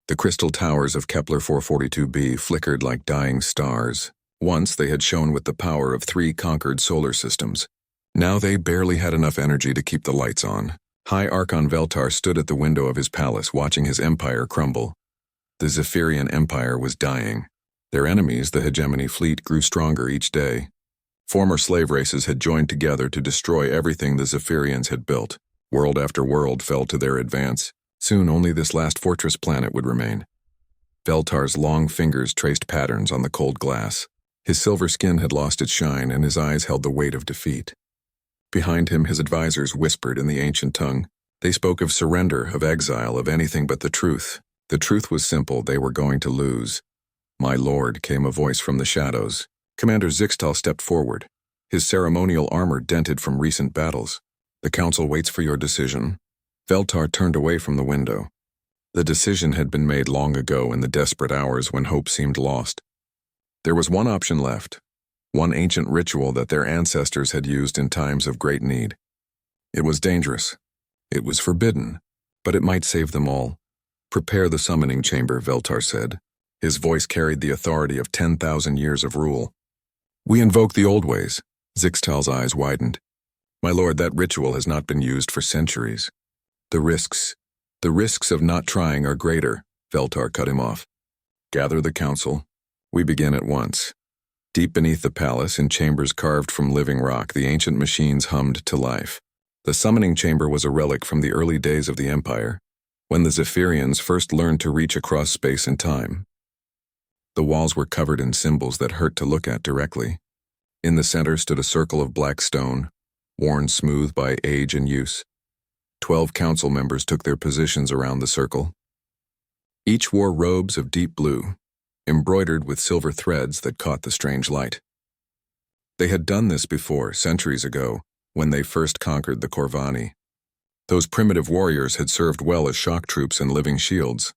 The crystal towers of Kepler 442b flickered like dying stars. Once they had shone with the power of 3 conquered solar systems. Now they barely had enough energy to keep the lights on. High Archon Veltar stood at the window of his palace watching his empire crumble. The Zephyrian Empire was dying. Their enemies, the Hegemony fleet, grew stronger each day. Former slave races had joined together to destroy everything the Zephyrians had built. World after world fell to their advance. Soon only this last fortress planet would remain. Veltar's long fingers traced patterns on the cold glass. His silver skin had lost its shine and his eyes held the weight of defeat. Behind him, his advisors whispered in the ancient tongue. They spoke of surrender, of exile, of anything but the truth. The truth was simple: they were going to lose. "My lord," came a voice from the shadows. Commander Zixtal stepped forward, his ceremonial armor dented from recent battles. "The council waits for your decision." Veltar turned away from the window. The decision had been made long ago in the desperate hours when hope seemed lost. There was one option left, one ancient ritual that their ancestors had used in times of great need. It was dangerous. It was forbidden, but it might save them all. "Prepare the summoning chamber," Veltar said. His voice carried the authority of 10,000 years of rule. "We invoke the old ways." Zixtal's eyes widened. "My lord, that ritual has not been used for centuries. The risks of not trying are greater," Veltar cut him off. "Gather the council. We begin at once." Deep beneath the palace, in chambers carved from living rock, the ancient machines hummed to life. The summoning chamber was a relic from the early days of the Empire, when the Zephyrians first learned to reach across space and time. The walls were covered in symbols that hurt to look at directly. In the center stood a circle of black stone, worn smooth by age and use. 12 council members took their positions around the circle. Each wore robes of deep blue, embroidered with silver threads that caught the strange light. They had done this before, centuries ago, when they first conquered the Corvani. Those primitive warriors had served well as shock troops and living shields.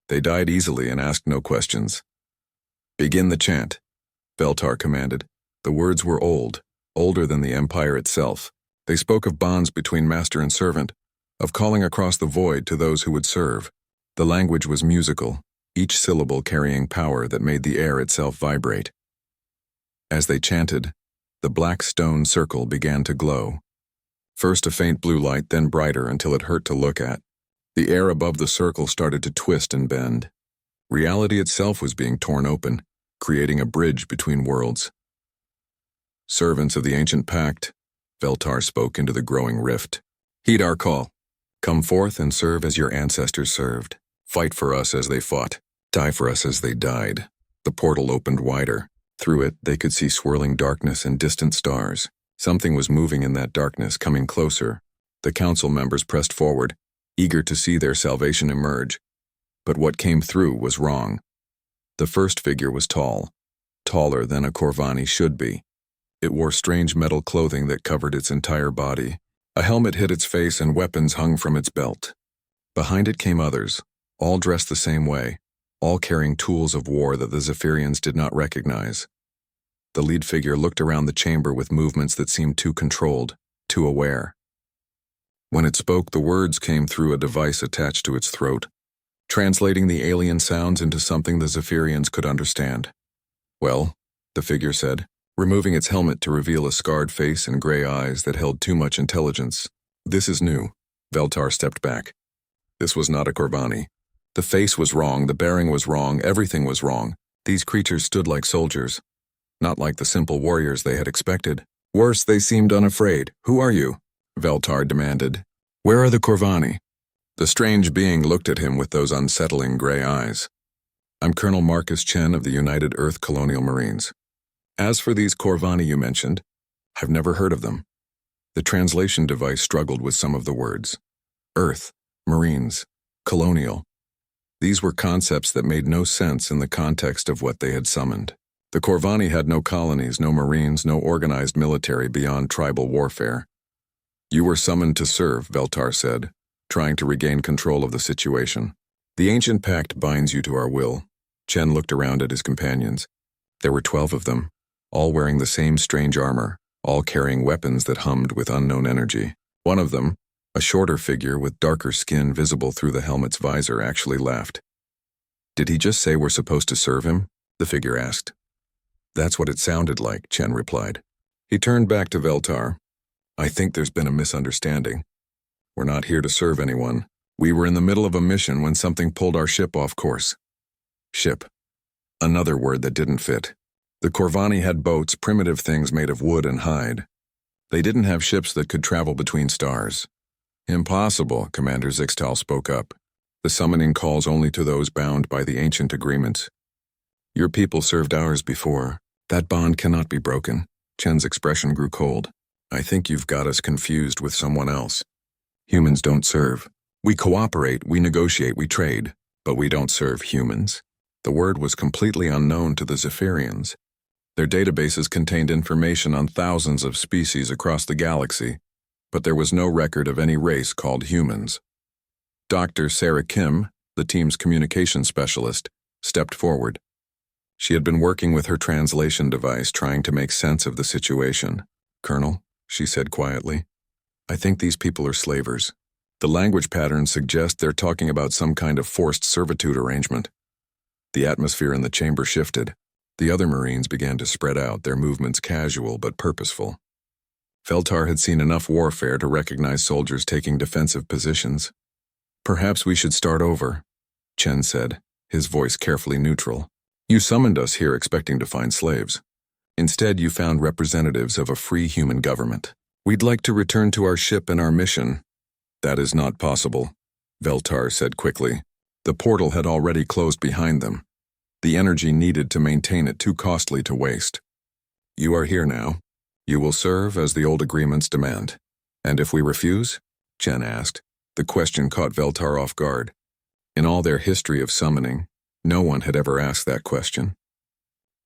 They died easily and asked no questions. "Begin the chant," Veltar commanded. The words were old, older than the Empire itself. They spoke of bonds between master and servant, of calling across the void to those who would serve. The language was musical, each syllable carrying power that made the air itself vibrate. As they chanted, the black stone circle began to glow. First a faint blue light, then brighter until it hurt to look at. The air above the circle started to twist and bend. Reality itself was being torn open, creating a bridge between worlds. "Servants of the ancient pact," Veltar spoke into the growing rift. "Heed our call. Come forth and serve as your ancestors served. Fight for us as they fought. Die for us as they died." The portal opened wider. Through it, they could see swirling darkness and distant stars. Something was moving in that darkness, coming closer. The council members pressed forward, eager to see their salvation emerge. But what came through was wrong. The first figure was tall, taller than a Corvani should be. It wore strange metal clothing that covered its entire body. A helmet hid its face and weapons hung from its belt. Behind it came others, all dressed the same way, all carrying tools of war that the Zephyrians did not recognize. The lead figure looked around the chamber with movements that seemed too controlled, too aware. When it spoke, the words came through a device attached to its throat, translating the alien sounds into something the Zephyrians could understand. "Well," the figure said, removing its helmet to reveal a scarred face and gray eyes that held too much intelligence. "This is new." Veltar stepped back. This was not a Corvani. The face was wrong, the bearing was wrong, everything was wrong. These creatures stood like soldiers, not like the simple warriors they had expected. Worse, they seemed unafraid. "Who are you?" Veltar demanded. "Where are the Corvani?" The strange being looked at him with those unsettling gray eyes. "I'm Colonel Marcus Chen of the United Earth Colonial Marines. As for these Corvani you mentioned, I've never heard of them." The translation device struggled with some of the words. Earth, Marines, Colonial. These were concepts that made no sense in the context of what they had summoned. The Corvani had no colonies, no Marines, no organized military beyond tribal warfare. "You were summoned to serve," Veltar said, trying to regain control of the situation. "The ancient pact binds you to our will." Chen looked around at his companions. There were 12 of them, all wearing the same strange armor, all carrying weapons that hummed with unknown energy. One of them, a shorter figure with darker skin visible through the helmet's visor, actually laughed. Did he just say we're supposed to serve him? The figure asked. That's what it sounded like, Chen replied. He turned back to Veltar. I think there's been a misunderstanding. We're not here to serve anyone. We were in the middle of a mission when something pulled our ship off course. Ship. Another word that didn't fit. The Corvani had boats, primitive things made of wood and hide. They didn't have ships that could travel between stars. Impossible, Commander Zixtal spoke up. The summoning calls only to those bound by the ancient agreements. Your people served ours before. That bond cannot be broken. Chen's expression grew cold. I think you've got us confused with someone else. Humans don't serve. We cooperate, we negotiate, we trade, but we don't serve humans. The word was completely unknown to the Zephyrians. Their databases contained information on thousands of species across the galaxy, but there was no record of any race called humans. Dr. Sarah Kim, the team's communication specialist, stepped forward. She had been working with her translation device trying to make sense of the situation. Colonel, she said quietly, I think these people are slavers. The language patterns suggest they're talking about some kind of forced servitude arrangement. The atmosphere in the chamber shifted. The other Marines began to spread out, their movements casual but purposeful. Veltar had seen enough warfare to recognize soldiers taking defensive positions. Perhaps we should start over, Chen said, his voice carefully neutral. You summoned us here expecting to find slaves. Instead, you found representatives of a free human government. We'd like to return to our ship and our mission. That is not possible, Veltar said quickly. The portal had already closed behind them. The energy needed to maintain it too costly to waste. You are here now. You will serve as the old agreements demand. And if we refuse? Chen asked. The question caught Veltar off guard. In all their history of summoning, no one had ever asked that question.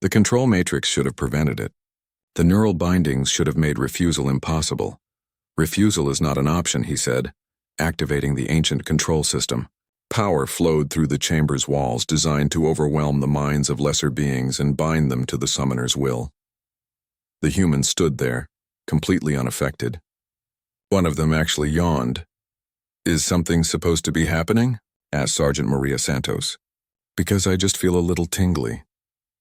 The control matrix should have prevented it. The neural bindings should have made refusal impossible. Refusal is not an option, he said, activating the ancient control system. Power flowed through the chamber's walls, designed to overwhelm the minds of lesser beings and bind them to the summoner's will. The humans stood there, completely unaffected. One of them actually yawned. Is something supposed to be happening? Asked Sergeant Maria Santos. Because I just feel a little tingly.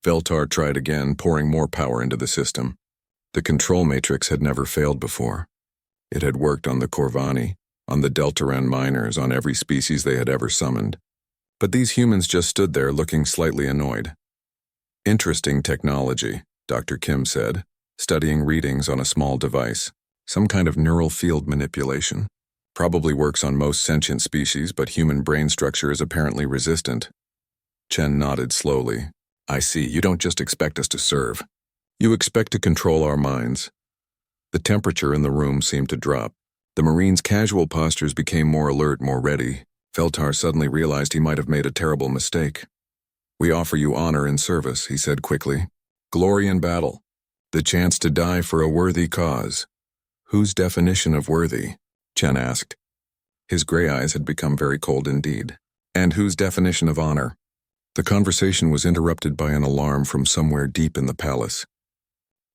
Veltar tried again, pouring more power into the system. The control matrix had never failed before. It had worked on the Corvani, on the Deltaran miners, on every species they had ever summoned. But these humans just stood there looking slightly annoyed. Interesting technology, Dr. Kim said, studying readings on a small device. Some kind of neural field manipulation. Probably works on most sentient species, but human brain structure is apparently resistant. Chen nodded slowly. I see, you don't just expect us to serve. You expect to control our minds. The temperature in the room seemed to drop. The Marines' casual postures became more alert, more ready. Veltar suddenly realized he might have made a terrible mistake. We offer you honor in service, he said quickly. Glory in battle. The chance to die for a worthy cause. Whose definition of worthy? Chen asked. His gray eyes had become very cold indeed. And whose definition of honor? The conversation was interrupted by an alarm from somewhere deep in the palace.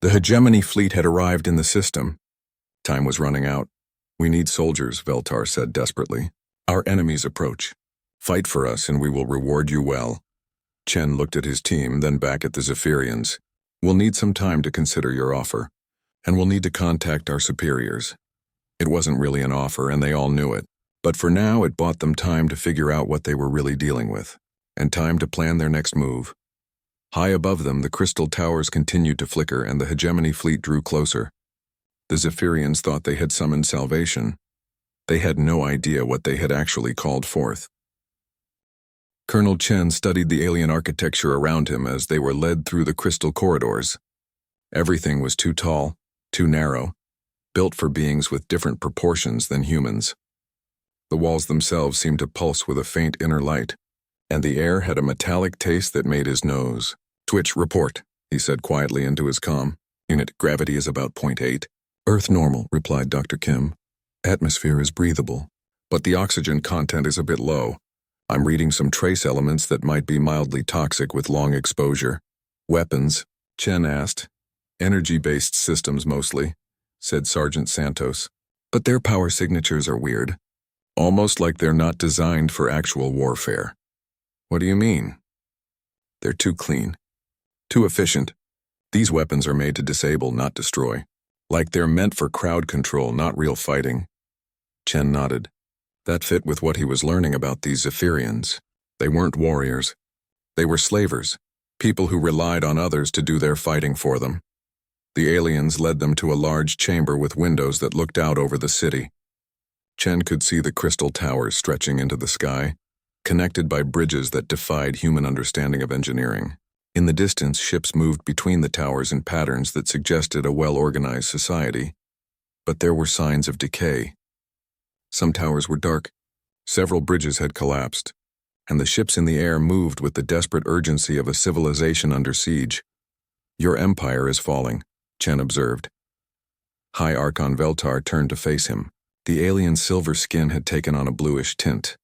The hegemony fleet had arrived in the system. Time was running out. We need soldiers, Veltar said desperately. Our enemies approach. Fight for us and we will reward you well. Chen looked at his team, then back at the Zephyrians. We'll need some time to consider your offer. And we'll need to contact our superiors. It wasn't really an offer and they all knew it. But for now it bought them time to figure out what they were really dealing with. And time to plan their next move. High above them, the crystal towers continued to flicker and the hegemony fleet drew closer. The Zephyrians thought they had summoned salvation. They had no idea what they had actually called forth. Colonel Chen studied the alien architecture around him as they were led through the crystal corridors. Everything was too tall, too narrow, built for beings with different proportions than humans. The walls themselves seemed to pulse with a faint inner light, and the air had a metallic taste that made his nose twitch. Report, he said quietly into his comm. Unit, gravity is about 0.8. Earth normal, replied Dr. Kim. Atmosphere is breathable, but the oxygen content is a bit low. I'm reading some trace elements that might be mildly toxic with long exposure. Weapons? Chen asked. Energy-based systems mostly, said Sergeant Santos. But their power signatures are weird. Almost like they're not designed for actual warfare. What do you mean? They're too clean. Too efficient. These weapons are made to disable, not destroy. Like they're meant for crowd control, not real fighting. Chen nodded. That fit with what he was learning about these Zephyrians. They weren't warriors. They were slavers, people who relied on others to do their fighting for them. The aliens led them to a large chamber with windows that looked out over the city. Chen could see the crystal towers stretching into the sky, connected by bridges that defied human understanding of engineering. In the distance, ships moved between the towers in patterns that suggested a well-organized society. But there were signs of decay. Some towers were dark, several bridges had collapsed, and the ships in the air moved with the desperate urgency of a civilization under siege. Your empire is falling, Chen observed. High Archon Veltar turned to face him. The alien's silver skin had taken on a bluish tint,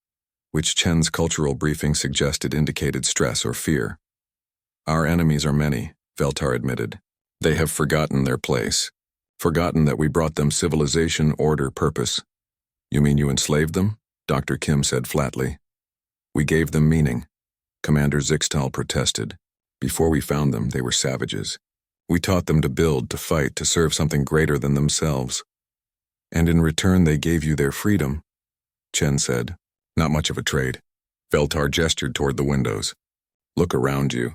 which Chen's cultural briefing suggested indicated stress or fear. Our enemies are many, Veltar admitted. They have forgotten their place, forgotten that we brought them civilization, order, purpose. You mean you enslaved them? Dr. Kim said flatly. We gave them meaning. Commander Zixtal protested. Before we found them, they were savages. We taught them to build, to fight, to serve something greater than themselves. And in return they gave you their freedom, Chen said. Not much of a trade. Veltar gestured toward the windows. Look around you.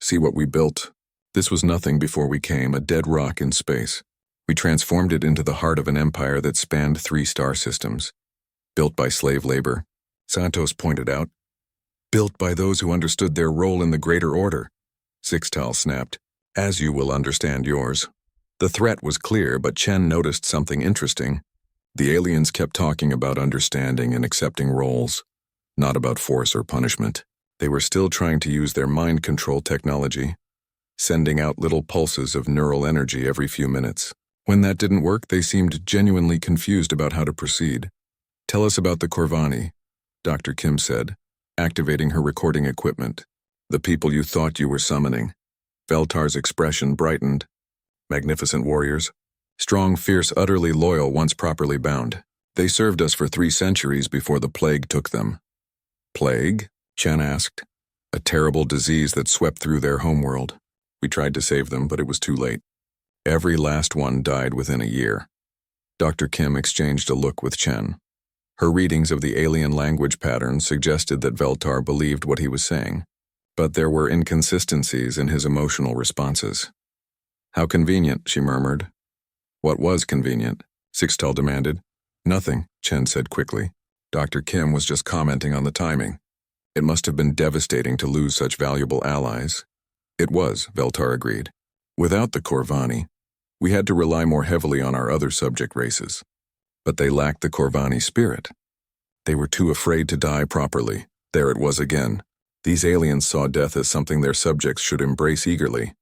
See what we built. This was nothing before we came, a dead rock in space. We transformed it into the heart of an empire that spanned 3 star systems. Built by slave labor, Santos pointed out. Built by those who understood their role in the greater order, Zixtal snapped, as you will understand yours. The threat was clear, but Chen noticed something interesting. The aliens kept talking about understanding and accepting roles, not about force or punishment. They were still trying to use their mind control technology, sending out little pulses of neural energy every few minutes. When that didn't work, they seemed genuinely confused about how to proceed. Tell us about the Corvani, Dr. Kim said, activating her recording equipment. The people you thought you were summoning. Veltar's expression brightened. Magnificent warriors. Strong, fierce, utterly loyal once properly bound. They served us for 3 centuries before the plague took them. Plague? Chen asked. A terrible disease that swept through their homeworld. We tried to save them, but it was too late. Every last one died within a year. Dr. Kim exchanged a look with Chen. Her readings of the alien language patterns suggested that Veltar believed what he was saying, but there were inconsistencies in his emotional responses. How convenient, she murmured. What was convenient? Zixtal demanded. Nothing, Chen said quickly. Dr. Kim was just commenting on the timing. It must have been devastating to lose such valuable allies. It was, Veltar agreed. Without the Corvani, we had to rely more heavily on our other subject races. But they lacked the Corvani spirit. They were too afraid to die properly. There it was again. These aliens saw death as something their subjects should embrace eagerly.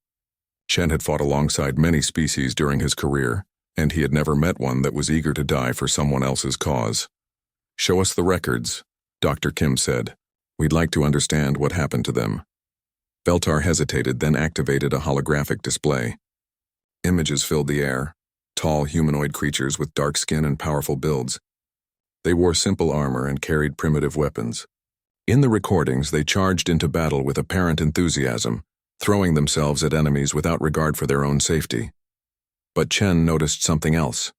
Chen had fought alongside many species during his career, and he had never met one that was eager to die for someone else's cause. Show us the records, Dr. Kim said. We'd like to understand what happened to them. Veltar hesitated, then activated a holographic display. Images filled the air, tall humanoid creatures with dark skin and powerful builds. They wore simple armor and carried primitive weapons. In the recordings, they charged into battle with apparent enthusiasm, throwing themselves at enemies without regard for their own safety. But Chen noticed something else.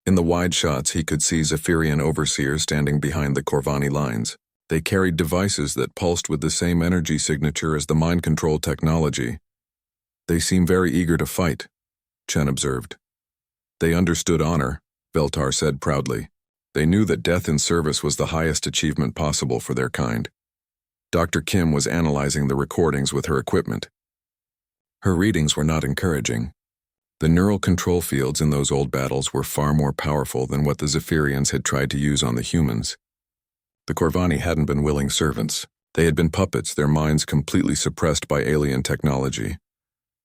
In the wide shots, he could see Zephyrian overseers standing behind the Corvani lines. They carried devices that pulsed with the same energy signature as the mind control technology. They seem very eager to fight, Chen observed. They understood honor, Veltar said proudly. They knew that death in service was the highest achievement possible for their kind. Dr. Kim was analyzing the recordings with her equipment. Her readings were not encouraging. The neural control fields in those old battles were far more powerful than what the Zephyrians had tried to use on the humans. The Corvani hadn't been willing servants. They had been puppets, their minds completely suppressed by alien technology.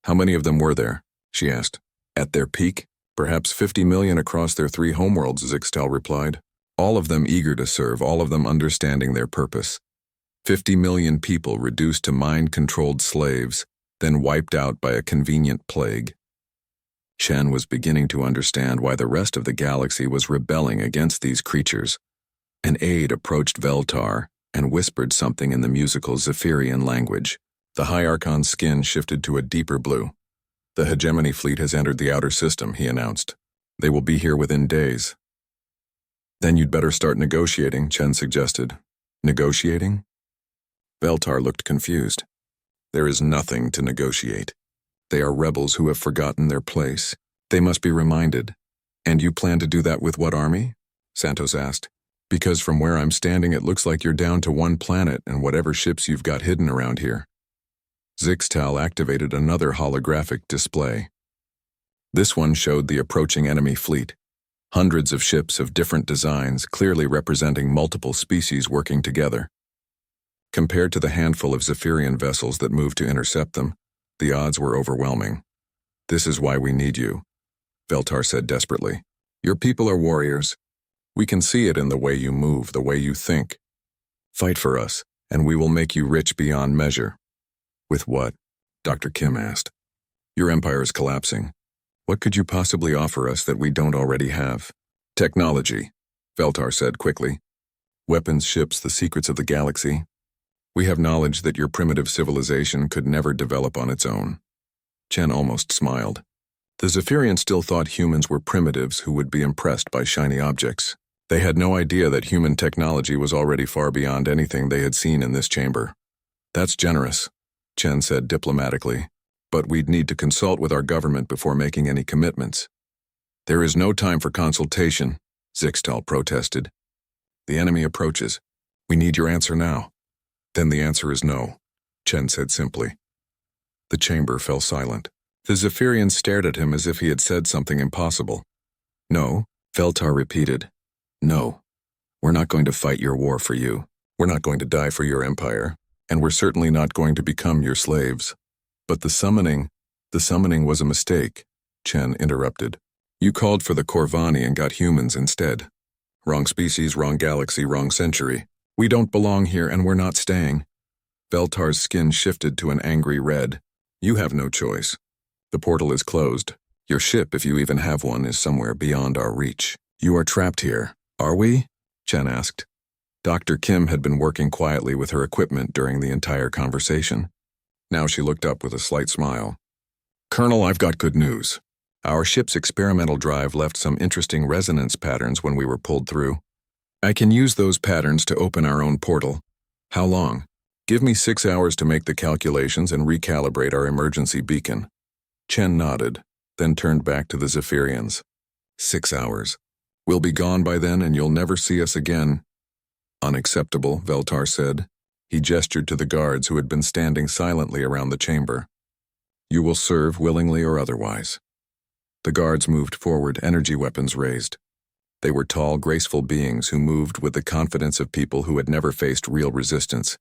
How many of them were there? She asked. At their peak? Perhaps 50 million across their 3 homeworlds, Zixtal replied. All of them eager to serve, all of them understanding their purpose. 50 million people reduced to mind-controlled slaves, then wiped out by a convenient plague. Chen was beginning to understand why the rest of the galaxy was rebelling against these creatures. An aide approached Veltar, and whispered something in the musical Zephyrian language. The High Archon's skin shifted to a deeper blue. The Hegemony fleet has entered the outer system, he announced. They will be here within days. Then you'd better start negotiating, Chen suggested. Negotiating? Veltar looked confused. There is nothing to negotiate. They are rebels who have forgotten their place. They must be reminded. And you plan to do that with what army? Santos asked. Because from where I'm standing it looks like you're down to one planet and whatever ships you've got hidden around here. Zixtal activated another holographic display. This one showed the approaching enemy fleet. Hundreds of ships of different designs, clearly representing multiple species working together. Compared to the handful of Zephyrian vessels that moved to intercept them, the odds were overwhelming. This is why we need you, Veltar said desperately. Your people are warriors. We can see it in the way you move, the way you think. Fight for us, and we will make you rich beyond measure. With what? Dr. Kim asked. Your empire is collapsing. What could you possibly offer us that we don't already have? Technology, Veltar said quickly. Weapons, ships, the secrets of the galaxy. We have knowledge that your primitive civilization could never develop on its own. Chen almost smiled. The Zephyrians still thought humans were primitives who would be impressed by shiny objects. They had no idea that human technology was already far beyond anything they had seen in this chamber. That's generous, Chen said diplomatically, but we'd need to consult with our government before making any commitments. There is no time for consultation, Zixtal protested. The enemy approaches. We need your answer now. Then the answer is no, Chen said simply. The chamber fell silent. The Zephyrians stared at him as if he had said something impossible. No, Veltar repeated. No, we're not going to fight your war for you. We're not going to die for your empire, and we're certainly not going to become your slaves. But the summoning was a mistake, Chen interrupted. You called for the Corvani and got humans instead. Wrong species, wrong galaxy, wrong century. We don't belong here and we're not staying. Veltar's skin shifted to an angry red. You have no choice. The portal is closed. Your ship, if you even have one, is somewhere beyond our reach. You are trapped here. Are we? Chen asked. Dr. Kim had been working quietly with her equipment during the entire conversation. Now she looked up with a slight smile. Colonel, I've got good news. Our ship's experimental drive left some interesting resonance patterns when we were pulled through. I can use those patterns to open our own portal. How long? Give me 6 hours to make the calculations and recalibrate our emergency beacon. Chen nodded, then turned back to the Zephyrians. 6 hours. We'll be gone by then and you'll never see us again. Unacceptable, Veltar said. He gestured to the guards who had been standing silently around the chamber. You will serve willingly or otherwise. The guards moved forward, energy weapons raised. They were tall, graceful beings who moved with the confidence of people who had never faced real resistance.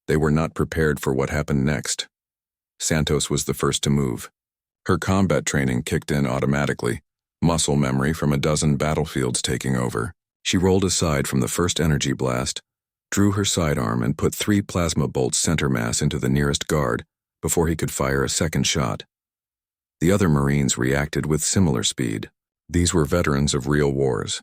They were not prepared for what happened next. Santos was the first to move. Her combat training kicked in automatically, muscle memory from a dozen battlefields taking over. She rolled aside from the first energy blast, drew her sidearm and put 3 plasma bolts center mass into the nearest guard before he could fire a second shot. The other Marines reacted with similar speed. These were veterans of real wars,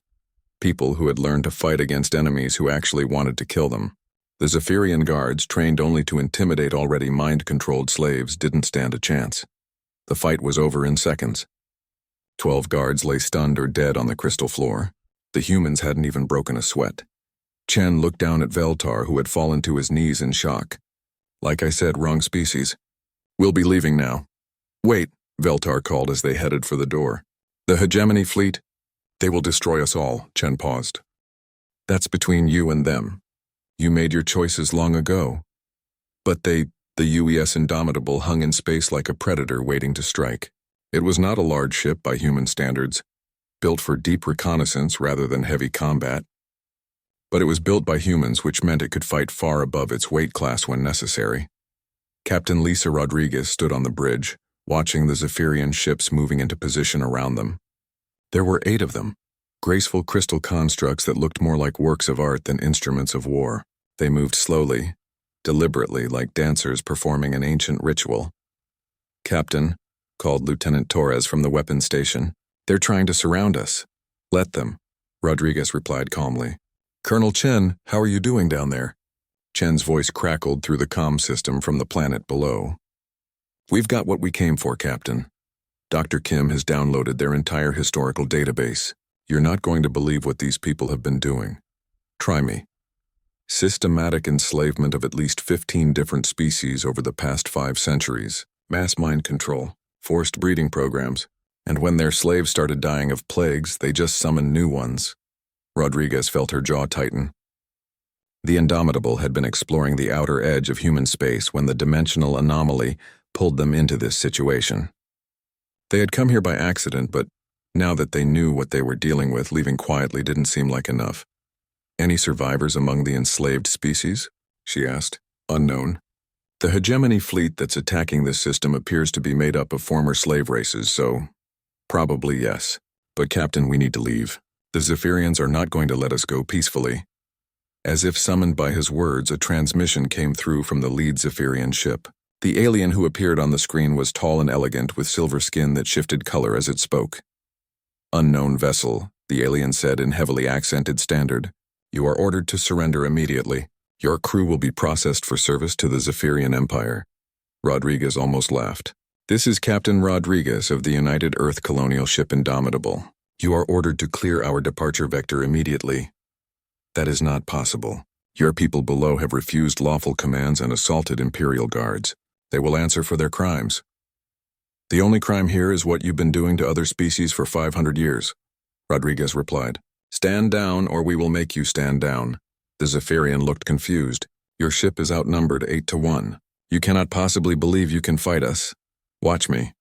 people who had learned to fight against enemies who actually wanted to kill them. The Zephyrian guards, trained only to intimidate already mind-controlled slaves, didn't stand a chance. The fight was over in seconds. 12 guards lay stunned or dead on the crystal floor. The humans hadn't even broken a sweat. Chen looked down at Veltar, who had fallen to his knees in shock. Like I said, wrong species. We'll be leaving now. Wait, Veltar called as they headed for the door. The Hegemony fleet? They will destroy us all, Chen paused. That's between you and them. You made your choices long ago. But the UES Indomitable hung in space like a predator waiting to strike. It was not a large ship by human standards, built for deep reconnaissance rather than heavy combat. But it was built by humans, which meant it could fight far above its weight class when necessary. Captain Lisa Rodriguez stood on the bridge, watching the Zephyrian ships moving into position around them. There were 8 of them, graceful crystal constructs that looked more like works of art than instruments of war. They moved slowly, deliberately, like dancers performing an ancient ritual. Captain, called Lieutenant Torres from the weapons station, they're trying to surround us. Let them, Rodriguez replied calmly. Colonel Chen, how are you doing down there? Chen's voice crackled through the comm system from the planet below. "We've got what we came for, Captain. Dr. Kim has downloaded their entire historical database. You're not going to believe what these people have been doing. Try me. Systematic enslavement of at least 15 different species over the past 5 centuries, mass mind control, forced breeding programs, and when their slaves started dying of plagues, they just summoned new ones." Rodriguez felt her jaw tighten. The Indomitable had been exploring the outer edge of human space when the dimensional anomaly pulled them into this situation. They had come here by accident, but now that they knew what they were dealing with, leaving quietly didn't seem like enough. "Any survivors among the enslaved species?" she asked. "Unknown. The hegemony fleet that's attacking this system appears to be made up of former slave races, so probably yes. But Captain, we need to leave. The Zephyrians are not going to let us go peacefully." As if summoned by his words, a transmission came through from the lead Zephyrian ship. The alien who appeared on the screen was tall and elegant, with silver skin that shifted color as it spoke. "Unknown vessel," the alien said in heavily accented standard. "You are ordered to surrender immediately. Your crew will be processed for service to the Zephyrian Empire." Rodriguez almost laughed. "This is Captain Rodriguez of the United Earth colonial ship Indomitable. You are ordered to clear our departure vector immediately." "That is not possible. Your people below have refused lawful commands and assaulted Imperial guards. They will answer for their crimes." "The only crime here is what you've been doing to other species for 500 years, Rodriguez replied. "Stand down or we will make you stand down." The Zephyrian looked confused. "Your ship is outnumbered 8-1. You cannot possibly believe you can fight us. Watch me."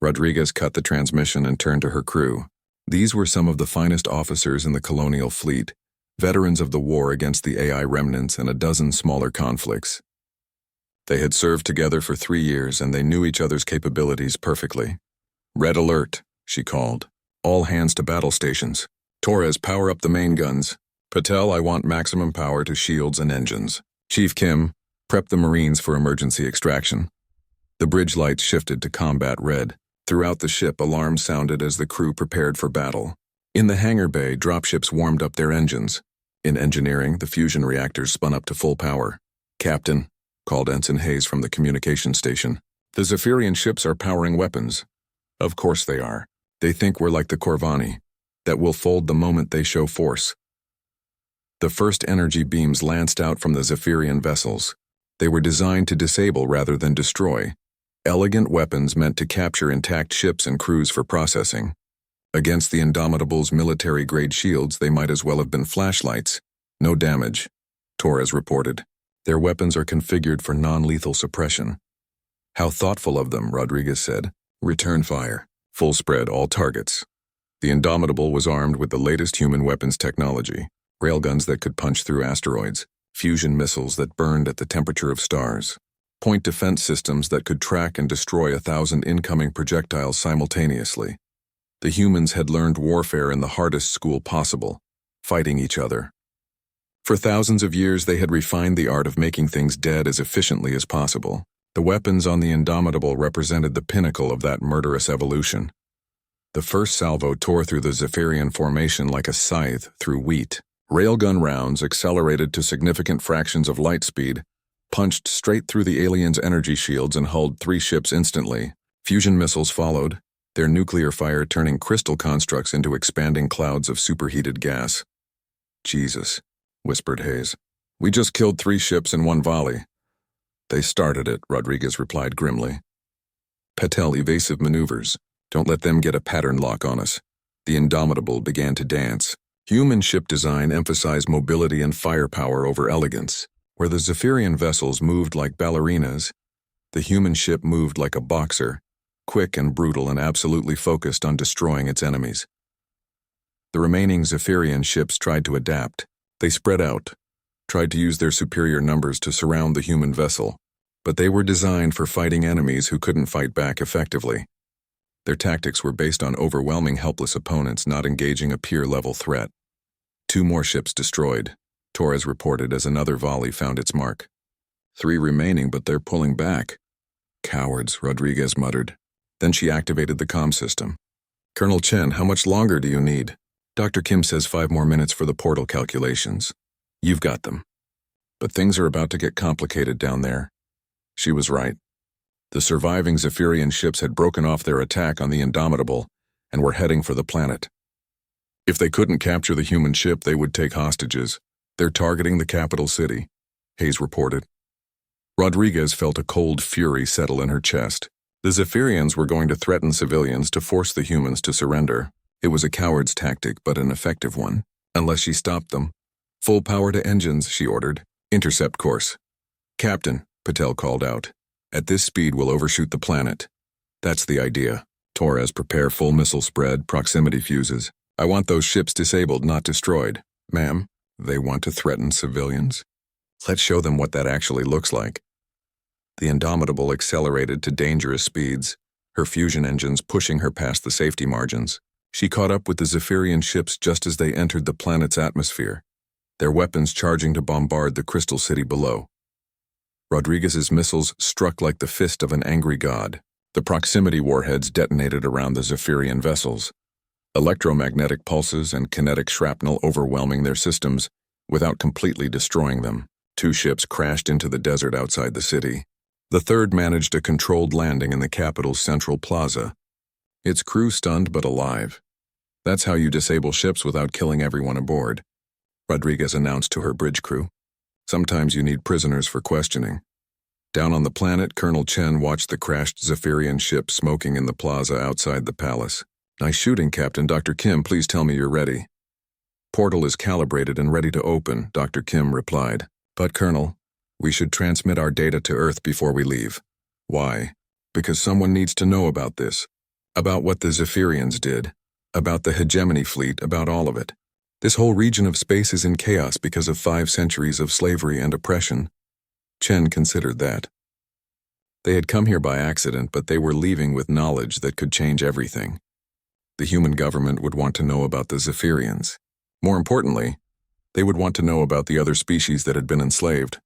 Rodriguez cut the transmission and turned to her crew. These were some of the finest officers in the colonial fleet, veterans of the war against the AI remnants and a dozen smaller conflicts. They had served together for 3 years and they knew each other's capabilities perfectly. "Red alert," she called. "All hands to battle stations. Torres, power up the main guns. Patel, I want maximum power to shields and engines. Chief Kim, prep the Marines for emergency extraction." The bridge lights shifted to combat red. Throughout the ship, alarms sounded as the crew prepared for battle. In the hangar bay, dropships warmed up their engines. In engineering, the fusion reactors spun up to full power. "Captain," called Ensign Hayes from the communication station, "the Zephyrian ships are powering weapons." "Of course they are. They think we're like the Corvani, that will fold the moment they show force." The first energy beams lanced out from the Zephyrian vessels. They were designed to disable rather than destroy. Elegant weapons meant to capture intact ships and crews for processing. Against the Indomitable's military-grade shields, they might as well have been flashlights. "No damage," Torres reported. "Their weapons are configured for non-lethal suppression." "How thoughtful of them," Rodriguez said. "Return fire. Full spread, all targets." The Indomitable was armed with the latest human weapons technology, railguns that could punch through asteroids, fusion missiles that burned at the temperature of stars, point defense systems that could track and destroy 1,000 incoming projectiles simultaneously. The humans had learned warfare in the hardest school possible, fighting each other. For thousands of years they had refined the art of making things dead as efficiently as possible. The weapons on the Indomitable represented the pinnacle of that murderous evolution. The first salvo tore through the Zephyrian formation like a scythe through wheat. Railgun rounds, accelerated to significant fractions of light speed, punched straight through the aliens' energy shields and hulled 3 ships instantly. Fusion missiles followed, their nuclear fire turning crystal constructs into expanding clouds of superheated gas. "Jesus," whispered Hayes. "We just killed 3 ships in one volley." "They started it," Rodriguez replied grimly. "Patel, evasive maneuvers. Don't let them get a pattern lock on us." The Indomitable began to dance. Human ship design emphasized mobility and firepower over elegance. Where the Zephyrian vessels moved like ballerinas, the human ship moved like a boxer, quick and brutal and absolutely focused on destroying its enemies. The remaining Zephyrian ships tried to adapt. They spread out, tried to use their superior numbers to surround the human vessel, but they were designed for fighting enemies who couldn't fight back effectively. Their tactics were based on overwhelming helpless opponents not engaging a peer-level threat. 2 more ships destroyed, Torres reported as another volley found its mark. 3 remaining, but they're pulling back. "Cowards," Rodriguez muttered. Then she activated the comm system. "Colonel Chen, how much longer do you need?" "Dr. Kim says 5 more minutes for the portal calculations." "You've got them." But things are about to get complicated down there. She was right. The surviving Zephyrian ships had broken off their attack on the Indomitable and were heading for the planet. If they couldn't capture the human ship, they would take hostages. They're targeting the capital city, Hayes reported. Rodriguez felt a cold fury settle in her chest. The Zephyrians were going to threaten civilians to force the humans to surrender. It was a coward's tactic, but an effective one, unless she stopped them. Full power to engines, she ordered. Intercept course. Captain, Patel called out. At this speed, we'll overshoot the planet. That's the idea. Torres, prepare full missile spread, proximity fuses. I want those ships disabled, not destroyed. Ma'am, they want to threaten civilians? Let's show them what that actually looks like. The Indomitable accelerated to dangerous speeds, her fusion engines pushing her past the safety margins. She caught up with the Zephyrian ships just as they entered the planet's atmosphere, their weapons charging to bombard the crystal city below. Rodriguez's missiles struck like the fist of an angry god. The proximity warheads detonated around the Zephyrian vessels, electromagnetic pulses and kinetic shrapnel overwhelming their systems without completely destroying them. 2 ships crashed into the desert outside the city. The third managed a controlled landing in the capital's central plaza, its crew stunned but alive. That's how you disable ships without killing everyone aboard, Rodriguez announced to her bridge crew. Sometimes you need prisoners for questioning. Down on the planet, Colonel Chen watched the crashed Zephyrian ship smoking in the plaza outside the palace. Nice shooting, Captain. Dr. Kim, please tell me you're ready. Portal is calibrated and ready to open, Dr. Kim replied. But, Colonel, we should transmit our data to Earth before we leave. Why? Because someone needs to know about this. About what the Zephyrians did. About the hegemony fleet, about all of it. This whole region of space is in chaos because of 5 centuries of slavery and oppression. Chen considered that. They had come here by accident, but they were leaving with knowledge that could change everything. The human government would want to know about the Zephyrians. More importantly, they would want to know about the other species that had been enslaved.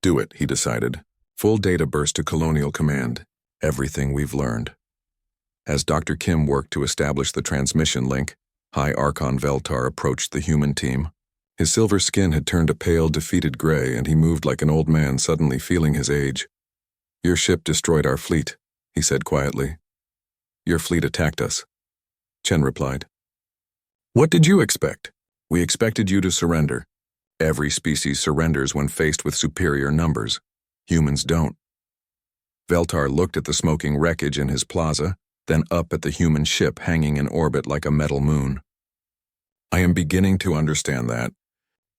Do it, he decided. Full data burst to Colonial Command. Everything we've learned. As Dr. Kim worked to establish the transmission link, High Archon Veltar approached the human team. His silver skin had turned a pale, defeated gray, and he moved like an old man suddenly feeling his age. Your ship destroyed our fleet, he said quietly. Your fleet attacked us, Chen replied. What did you expect? We expected you to surrender. Every species surrenders when faced with superior numbers. Humans don't. Veltar looked at the smoking wreckage in his plaza, then up at the human ship hanging in orbit like a metal moon. I am beginning to understand that.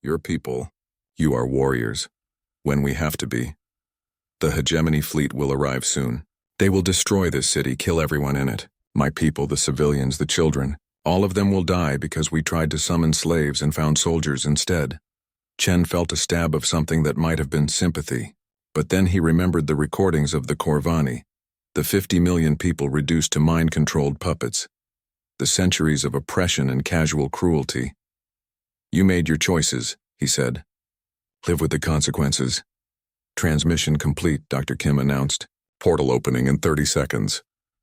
Your people, you are warriors. When we have to be. The hegemony fleet will arrive soon. They will destroy this city, kill everyone in it. My people, the civilians, the children. All of them will die because we tried to summon slaves and found soldiers instead. Chen felt a stab of something that might have been sympathy, but then he remembered the recordings of the Corvani, the 50 million people reduced to mind-controlled puppets, the centuries of oppression and casual cruelty. You made your choices, he said. Live with the consequences. Transmission complete, Dr. Kim announced. Portal opening in 30 seconds.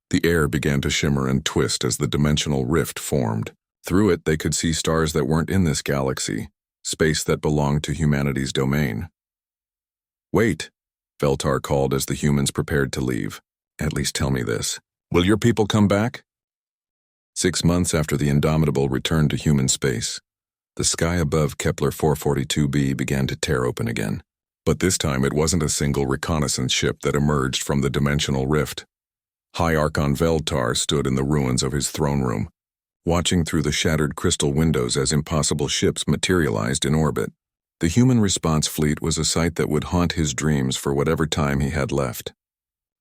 The air began to shimmer and twist as the dimensional rift formed. Through it, they could see stars that weren't in this galaxy, space that belonged to humanity's domain. Wait, Veltar called as the humans prepared to leave. At least tell me this. Will your people come back? 6 months after the Indomitable returned to human space, the sky above Kepler 442b began to tear open again. But this time it wasn't a single reconnaissance ship that emerged from the dimensional rift. High Archon Veltar stood in the ruins of his throne room, watching through the shattered crystal windows as impossible ships materialized in orbit. The human response fleet was a sight that would haunt his dreams for whatever time he had left.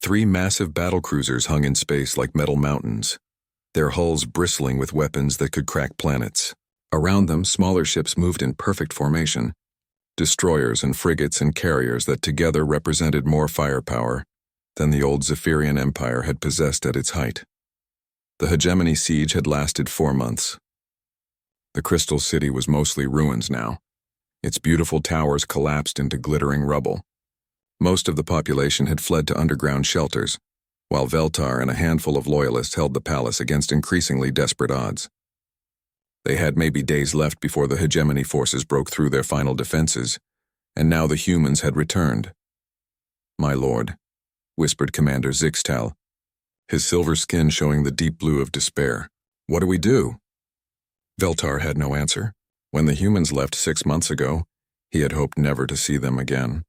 3 massive battlecruisers hung in space like metal mountains, their hulls bristling with weapons that could crack planets. Around them, smaller ships moved in perfect formation, destroyers and frigates and carriers that together represented more firepower than the old Zephyrian Empire had possessed at its height. The hegemony siege had lasted 4 months. The Crystal City was mostly ruins now. Its beautiful towers collapsed into glittering rubble. Most of the population had fled to underground shelters, while Veltar and a handful of loyalists held the palace against increasingly desperate odds. They had maybe days left before the hegemony forces broke through their final defenses, and now the humans had returned. "My lord," whispered Commander Zixtal, his silver skin showing the deep blue of despair. "What do we do?" Veltar had no answer. When the humans left 6 months ago, he had hoped never to see them again.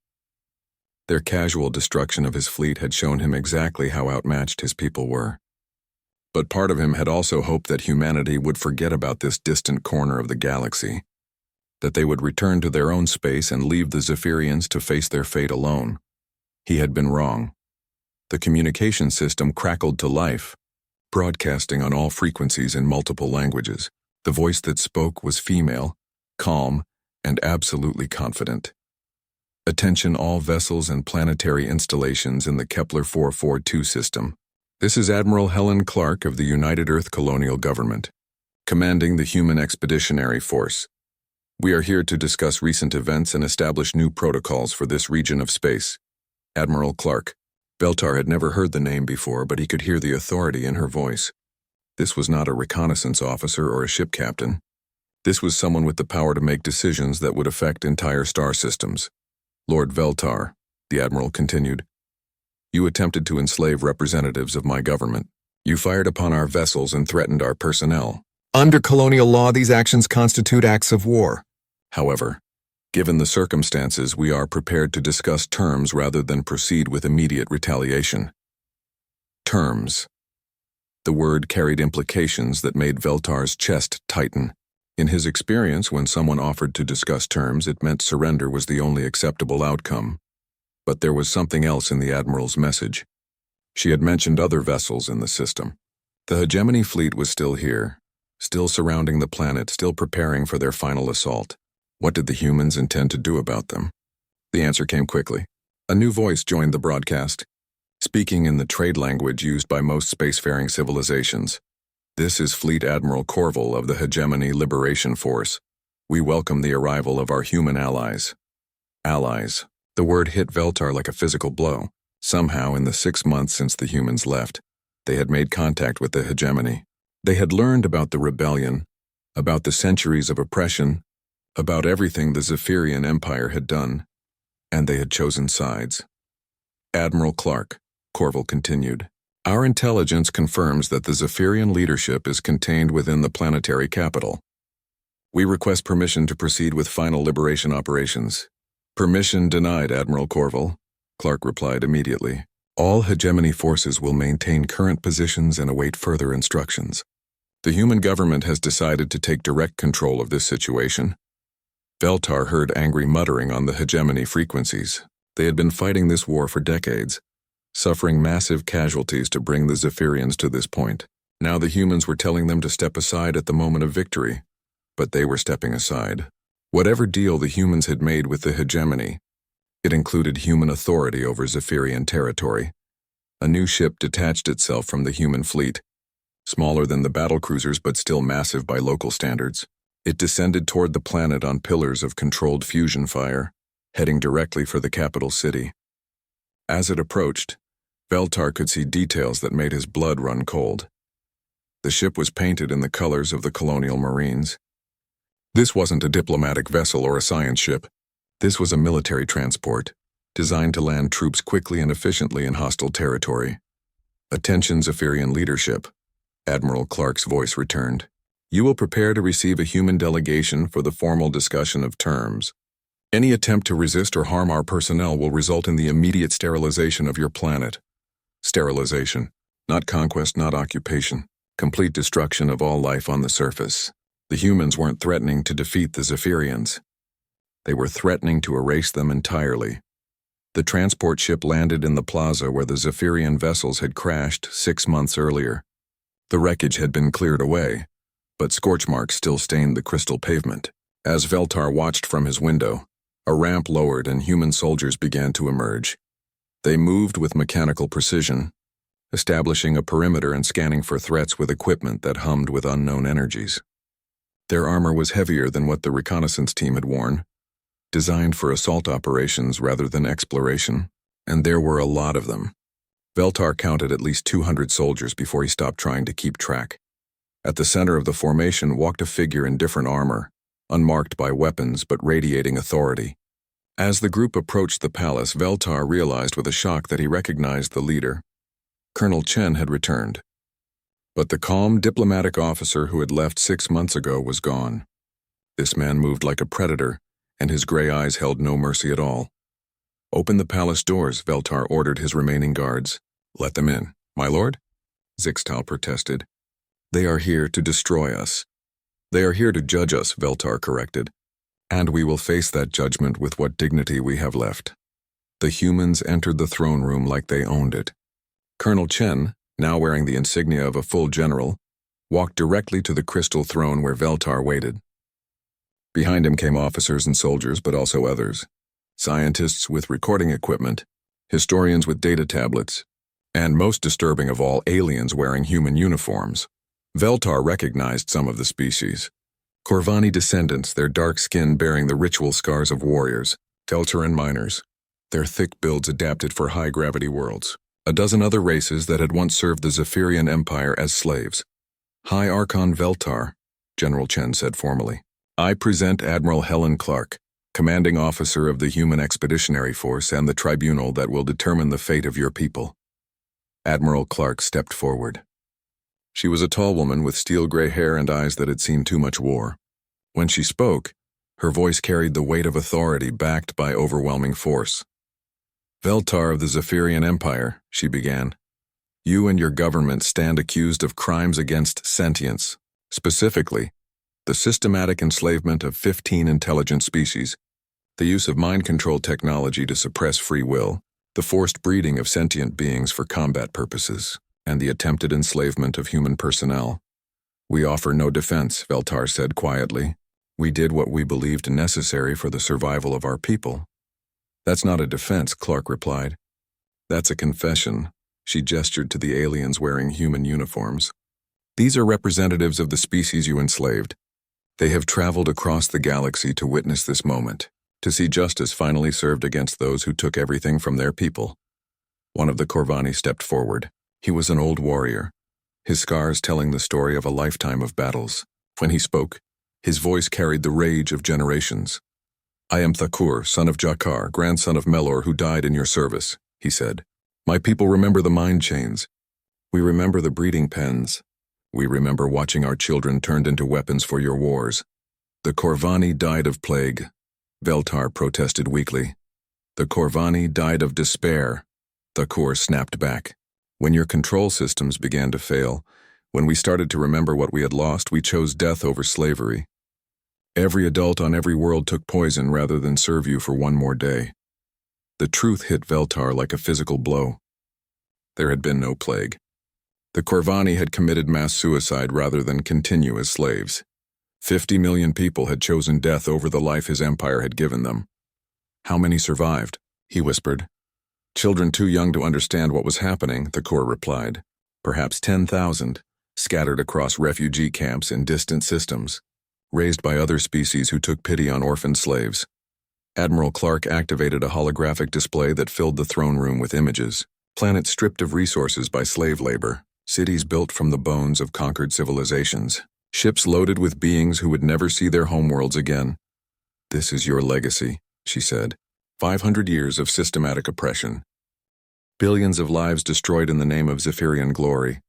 Their casual destruction of his fleet had shown him exactly how outmatched his people were. But part of him had also hoped that humanity would forget about this distant corner of the galaxy, that they would return to their own space and leave the Zephyrians to face their fate alone. He had been wrong. The communication system crackled to life, broadcasting on all frequencies in multiple languages. The voice that spoke was female, calm, and absolutely confident. "Attention all vessels and planetary installations in the Kepler 442 system. This is Admiral Helen Clark of the United Earth Colonial Government, commanding the Human Expeditionary Force. We are here to discuss recent events and establish new protocols for this region of space." Admiral Clark. Veltar had never heard the name before, but he could hear the authority in her voice. This was not a reconnaissance officer or a ship captain. This was someone with the power to make decisions that would affect entire star systems. "Lord Veltar," the Admiral continued, "you attempted to enslave representatives of my government. You fired upon our vessels and threatened our personnel. Under colonial law, these actions constitute acts of war. However, given the circumstances, we are prepared to discuss terms rather than proceed with immediate retaliation." Terms. The word carried implications that made Veltar's chest tighten. In his experience, when someone offered to discuss terms, it meant surrender was the only acceptable outcome. But there was something else in the Admiral's message. She had mentioned other vessels in the system. The hegemony fleet was still here, still surrounding the planet, still preparing for their final assault. What did the humans intend to do about them? The answer came quickly. A new voice joined the broadcast, speaking in the trade language used by most spacefaring civilizations. "This is Fleet Admiral Corval of the Hegemony Liberation Force. We welcome the arrival of our human allies." Allies. The word hit Veltar like a physical blow. Somehow, in the 6 months since the humans left, they had made contact with the hegemony. They had learned about the rebellion, about the centuries of oppression, about everything the Zephyrian Empire had done, and they had chosen sides. "Admiral Clark," Corval continued, "our intelligence confirms that the Zephyrian leadership is contained within the planetary capital. We request permission to proceed with final liberation operations." "Permission denied, Admiral Corval," Clark replied immediately. "All hegemony forces will maintain current positions and await further instructions. The human government has decided to take direct control of this situation." Veltar heard angry muttering on the hegemony frequencies. They had been fighting this war for decades, suffering massive casualties to bring the Zephyrians to this point. Now the humans were telling them to step aside at the moment of victory, but they were stepping aside. Whatever deal the humans had made with the hegemony, it included human authority over Zephyrian territory. A new ship detached itself from the human fleet, smaller than the battlecruisers but still massive by local standards. It descended toward the planet on pillars of controlled fusion fire, heading directly for the capital city. As it approached, Veltar could see details that made his blood run cold. The ship was painted in the colors of the colonial marines. This wasn't a diplomatic vessel or a science ship. This was a military transport, designed to land troops quickly and efficiently in hostile territory. "Attention Zephyrian leadership," Admiral Clark's voice returned. "You will prepare to receive a human delegation for the formal discussion of terms. Any attempt to resist or harm our personnel will result in the immediate sterilization of your planet. Sterilization, not conquest, not occupation. Complete destruction of all life on the surface." The humans weren't threatening to defeat the Zephyrians. They were threatening to erase them entirely. The transport ship landed in the plaza where the Zephyrian vessels had crashed 6 months earlier. The wreckage had been cleared away, but scorch marks still stained the crystal pavement. As Veltar watched from his window, a ramp lowered and human soldiers began to emerge. They moved with mechanical precision, establishing a perimeter and scanning for threats with equipment that hummed with unknown energies. Their armor was heavier than what the reconnaissance team had worn, designed for assault operations rather than exploration, and there were a lot of them. Veltar counted at least 200 soldiers before he stopped trying to keep track. At the center of the formation walked a figure in different armor, unmarked by weapons but radiating authority. As the group approached the palace, Veltar realized with a shock that he recognized the leader. Colonel Chen had returned. But the calm, diplomatic officer who had left 6 months ago was gone. This man moved like a predator, and his gray eyes held no mercy at all. "Open the palace doors," Veltar ordered his remaining guards. "Let them in." "My lord?" Zixtal protested. "They are here to destroy us." "They are here to judge us," Veltar corrected. "And we will face that judgment with what dignity we have left." The humans entered the throne room like they owned it. Colonel Chen, now wearing the insignia of a full general, walked directly to the crystal throne where Veltar waited. Behind him came officers and soldiers, but also others. Scientists with recording equipment, historians with data tablets, and most disturbing of all, aliens wearing human uniforms. Veltar recognized some of the species. Corvani descendants, their dark skin bearing the ritual scars of warriors, Telteran miners, their thick builds adapted for high-gravity worlds. A dozen other races that had once served the Zephyrian Empire as slaves. "High Archon Veltar," General Chen said formally. "I present Admiral Helen Clark, commanding officer of the Human Expeditionary Force and the tribunal that will determine the fate of your people." Admiral Clark stepped forward. She was a tall woman with steel-gray hair and eyes that had seen too much war. When she spoke, her voice carried the weight of authority backed by overwhelming force. "Veltar of the Zephyrian Empire," she began. "You and your government stand accused of crimes against sentience, specifically, the systematic enslavement of 15 intelligent species, the use of mind control technology to suppress free will, the forced breeding of sentient beings for combat purposes, and the attempted enslavement of human personnel. We offer no defense," Veltar said quietly. "We did what we believed necessary for the survival of our people." "That's not a defense," Clark replied. "That's a confession." She gestured to the aliens wearing human uniforms. "These are representatives of the species you enslaved. They have traveled across the galaxy to witness this moment, to see justice finally served against those who took everything from their people." One of the Corvani stepped forward. He was an old warrior, his scars telling the story of a lifetime of battles. When he spoke, his voice carried the rage of generations. "I am Thakur, son of Jakar, grandson of Melor, who died in your service," he said. "My people remember the mind chains. We remember the breeding pens. We remember watching our children turned into weapons for your wars. The Corvani died of plague," Veltar protested weakly. "The Corvani died of despair," Thakur snapped back. "When your control systems began to fail, when we started to remember what we had lost, we chose death over slavery. Every adult on every world took poison rather than serve you for one more day." The truth hit Veltar like a physical blow. There had been no plague. The Corvani had committed mass suicide rather than continue as slaves. 50 million people had chosen death over the life his empire had given them. "How many survived?" he whispered. "Children too young to understand what was happening," Thakur replied. "Perhaps 10,000, scattered across refugee camps in distant systems, raised by other species who took pity on orphaned slaves." Admiral Clark activated a holographic display that filled the throne room with images. Planets stripped of resources by slave labor, cities built from the bones of conquered civilizations, ships loaded with beings who would never see their homeworlds again. "This is your legacy," she said. 500 years of systematic oppression. Billions of lives destroyed in the name of Zephyrian glory.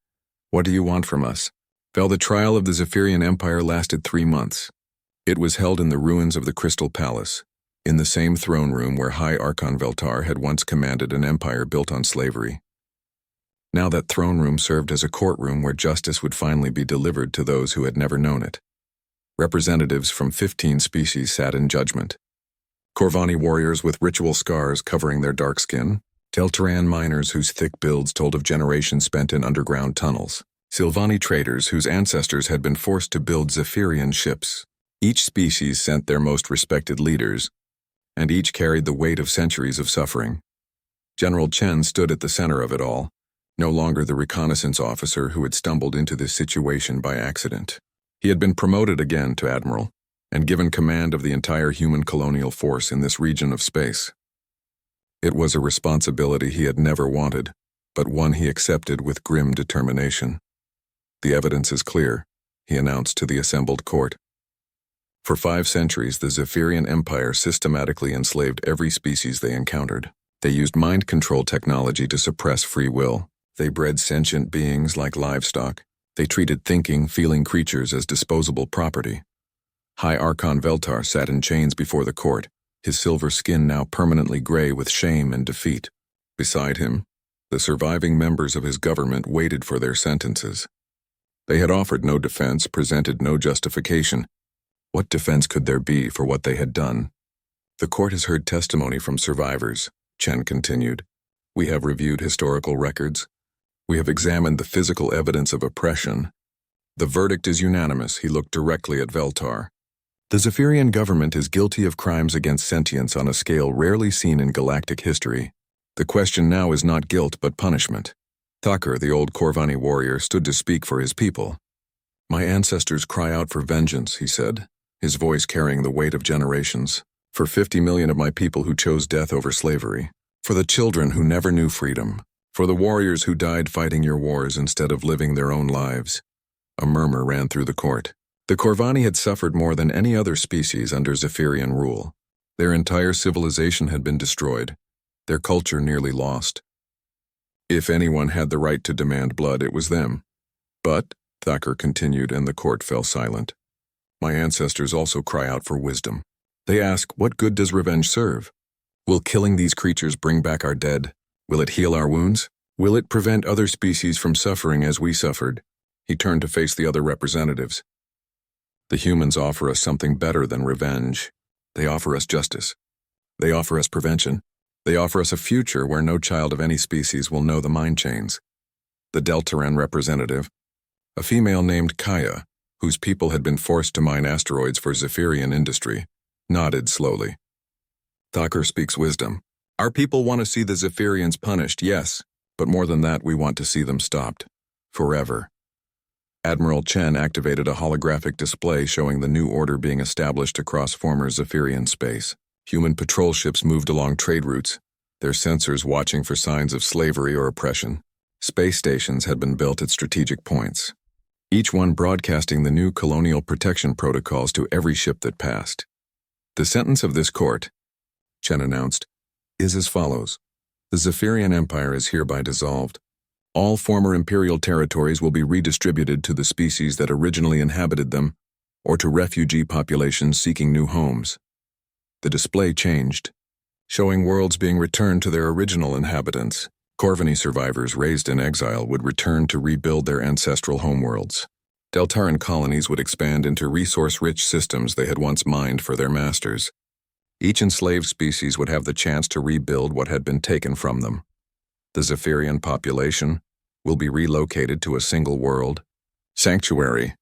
What do you want from us? The trial of the Zephyrian Empire lasted 3 months. It was held in the ruins of the Crystal Palace, in the same throne room where High Archon Veltar had once commanded an empire built on slavery. Now that throne room served as a courtroom where justice would finally be delivered to those who had never known it. Representatives from 15 species sat in judgment. Corvani warriors with ritual scars covering their dark skin, Telteran miners whose thick builds told of generations spent in underground tunnels, Silvani traders whose ancestors had been forced to build Zephyrian ships. Each species sent their most respected leaders, and each carried the weight of centuries of suffering. General Chen stood at the center of it all, no longer the reconnaissance officer who had stumbled into this situation by accident. He had been promoted again to admiral, and given command of the entire human colonial force in this region of space. It was a responsibility he had never wanted, but one he accepted with grim determination. "The evidence is clear," he announced to the assembled court. For 5 centuries, the Zephyrian Empire systematically enslaved every species they encountered. They used mind control technology to suppress free will. They bred sentient beings like livestock. They treated thinking, feeling creatures as disposable property. High Archon Veltar sat in chains before the court, his silver skin now permanently gray with shame and defeat. Beside him, the surviving members of his government waited for their sentences. They had offered no defense, presented no justification. What defense could there be for what they had done? The court has heard testimony from survivors, Chen continued. We have reviewed historical records. We have examined the physical evidence of oppression. The verdict is unanimous. He looked directly at Veltar. The Zephyrian government is guilty of crimes against sentience on a scale rarely seen in galactic history. The question now is not guilt but punishment. Thakur, the old Corvani warrior, stood to speak for his people. My ancestors cry out for vengeance, he said, his voice carrying the weight of generations. For 50 million of my people who chose death over slavery. For the children who never knew freedom. For the warriors who died fighting your wars instead of living their own lives. A murmur ran through the court. The Corvani had suffered more than any other species under Zephyrian rule. Their entire civilization had been destroyed, their culture nearly lost. If anyone had the right to demand blood, it was them. But, Thakur continued, and the court fell silent. My ancestors also cry out for wisdom. They ask, what good does revenge serve? Will killing these creatures bring back our dead? Will it heal our wounds? Will it prevent other species from suffering as we suffered? He turned to face the other representatives. The humans offer us something better than revenge. They offer us justice. They offer us prevention. They offer us a future where no child of any species will know the mind chains. The Deltaran representative, a female named Kaya, whose people had been forced to mine asteroids for Zephyrian industry, nodded slowly. Thakur speaks wisdom. Our people want to see the Zephyrians punished, yes, but more than that, we want to see them stopped. Forever. Admiral Chen activated a holographic display showing the new order being established across former Zephyrian space. Human patrol ships moved along trade routes, their sensors watching for signs of slavery or oppression. Space stations had been built at strategic points, each one broadcasting the new colonial protection protocols to every ship that passed. The sentence of this court, Chen announced, is as follows. The Zephyrian Empire is hereby dissolved. All former imperial territories will be redistributed to the species that originally inhabited them, or to refugee populations seeking new homes. The display changed, showing worlds being returned to their original inhabitants. Corvani survivors raised in exile would return to rebuild their ancestral homeworlds. Deltaran colonies would expand into resource-rich systems they had once mined for their masters. Each enslaved species would have the chance to rebuild what had been taken from them. The Zephyrian population will be relocated to a single world, sanctuary,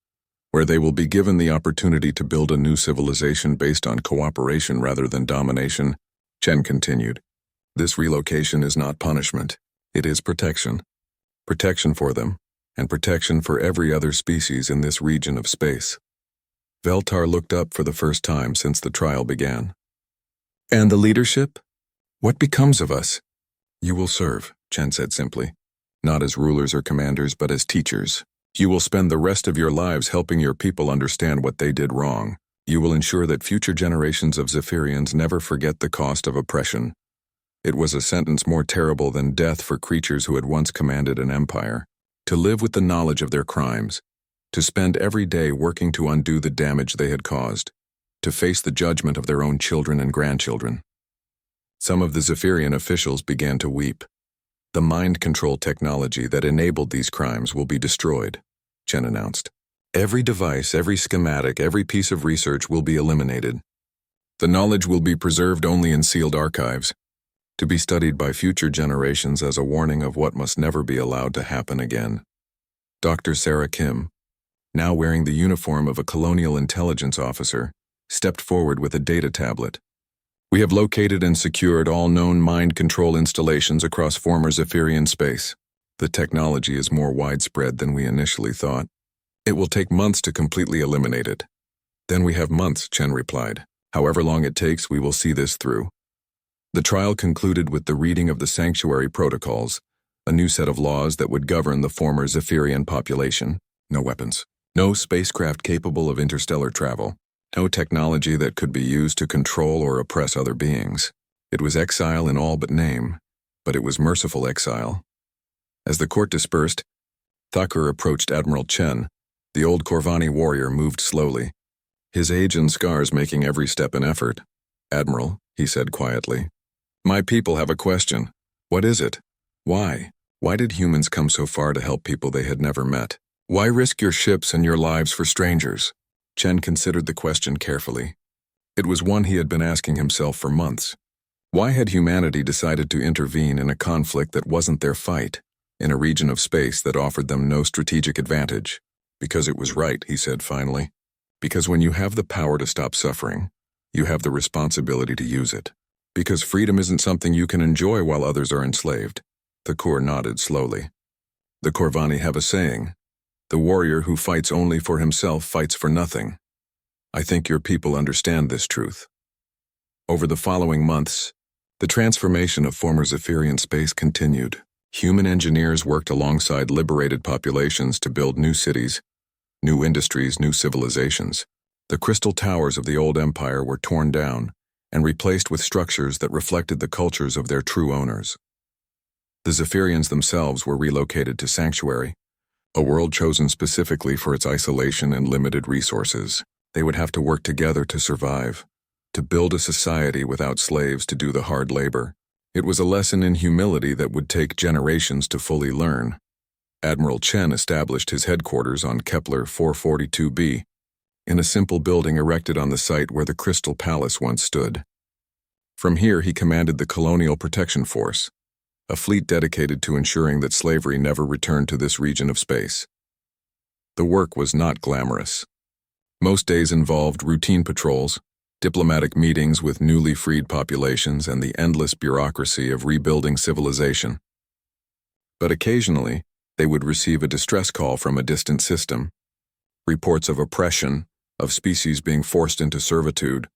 where they will be given the opportunity to build a new civilization based on cooperation rather than domination, Chen continued. This relocation is not punishment. It is protection. Protection for them, and protection for every other species in this region of space. Veltar looked up for the first time since the trial began. And the leadership? What becomes of us? You will serve, Chen said simply. Not as rulers or commanders, but as teachers. You will spend the rest of your lives helping your people understand what they did wrong. You will ensure that future generations of Zephyrians never forget the cost of oppression. It was a sentence more terrible than death for creatures who had once commanded an empire. To live with the knowledge of their crimes. To spend every day working to undo the damage they had caused. To face the judgment of their own children and grandchildren. Some of the Zephyrian officials began to weep. The mind control technology that enabled these crimes will be destroyed, Chen announced. Every device, every schematic, every piece of research will be eliminated. The knowledge will be preserved only in sealed archives, to be studied by future generations as a warning of what must never be allowed to happen again. Dr. Sarah Kim, now wearing the uniform of a colonial intelligence officer, stepped forward with a data tablet. We have located and secured all known mind control installations across former Zephyrian space. The technology is more widespread than we initially thought. It will take months to completely eliminate it. Then we have months, Chen replied. However long it takes, we will see this through. The trial concluded with the reading of the Sanctuary Protocols, a new set of laws that would govern the former Zephyrian population. No weapons. No spacecraft capable of interstellar travel. No technology that could be used to control or oppress other beings. It was exile in all but name, but it was merciful exile. As the court dispersed, Thakur approached Admiral Chen. The old Corvani warrior moved slowly, his age and scars making every step an effort. "Admiral," he said quietly, "my people have a question. What is it? Why? Why did humans come so far to help people they had never met? Why risk your ships and your lives for strangers?" Chen considered the question carefully. It was one he had been asking himself for months. Why had humanity decided to intervene in a conflict that wasn't their fight, in a region of space that offered them no strategic advantage? "Because it was right," he said finally. "Because when you have the power to stop suffering, you have the responsibility to use it. Because freedom isn't something you can enjoy while others are enslaved." Thakur nodded slowly. "The Corvani have a saying, 'The warrior who fights only for himself fights for nothing.' I think your people understand this truth." Over the following months, the transformation of former Zephyrian space continued. Human engineers worked alongside liberated populations to build new cities, new industries, new civilizations. The crystal towers of the old empire were torn down and replaced with structures that reflected the cultures of their true owners. The Zephyrians themselves were relocated to Sanctuary, a world chosen specifically for its isolation and limited resources. They would have to work together to survive, to build a society without slaves to do the hard labor. It was a lesson in humility that would take generations to fully learn. Admiral Chen established his headquarters on Kepler 442b, in a simple building erected on the site where the Crystal Palace once stood. From here he commanded the Colonial Protection Force, a fleet dedicated to ensuring that slavery never returned to this region of space. The work was not glamorous. Most days involved routine patrols, diplomatic meetings with newly freed populations, and the endless bureaucracy of rebuilding civilization. But occasionally, they would receive a distress call from a distant system, reports of oppression, of species being forced into servitude,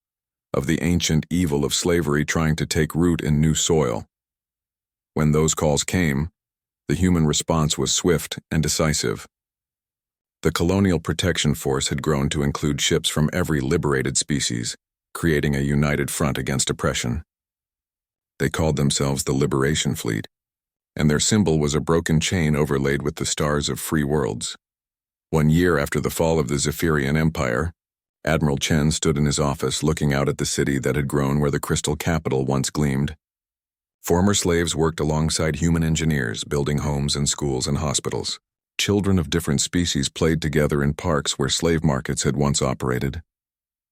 of the ancient evil of slavery trying to take root in new soil. When those calls came, the human response was swift and decisive. The Colonial Protection Force had grown to include ships from every liberated species, creating a united front against oppression. They called themselves the Liberation Fleet, and their symbol was a broken chain overlaid with the stars of free worlds. 1 year after the fall of the Zephyrian Empire, Admiral Chen stood in his office looking out at the city that had grown where the crystal capital once gleamed. Former slaves worked alongside human engineers, building homes and schools and hospitals. Children of different species played together in parks where slave markets had once operated.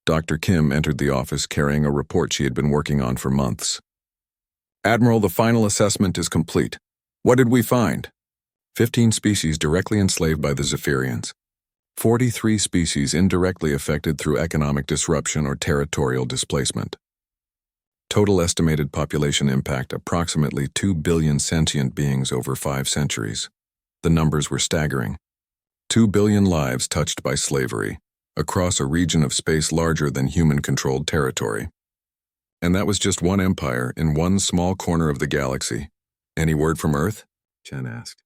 Dr. Kim entered the office carrying a report she had been working on for months. "Admiral, the final assessment is complete. What did we find?" 15 species directly enslaved by the Zephyrians. 43 species indirectly affected through economic disruption or territorial displacement. Total estimated population impact approximately 2 billion sentient beings over 5 centuries. The numbers were staggering. 2 billion lives touched by slavery, across a region of space larger than human-controlled territory. And that was just one empire in one small corner of the galaxy. "Any word from Earth?" Chen asked.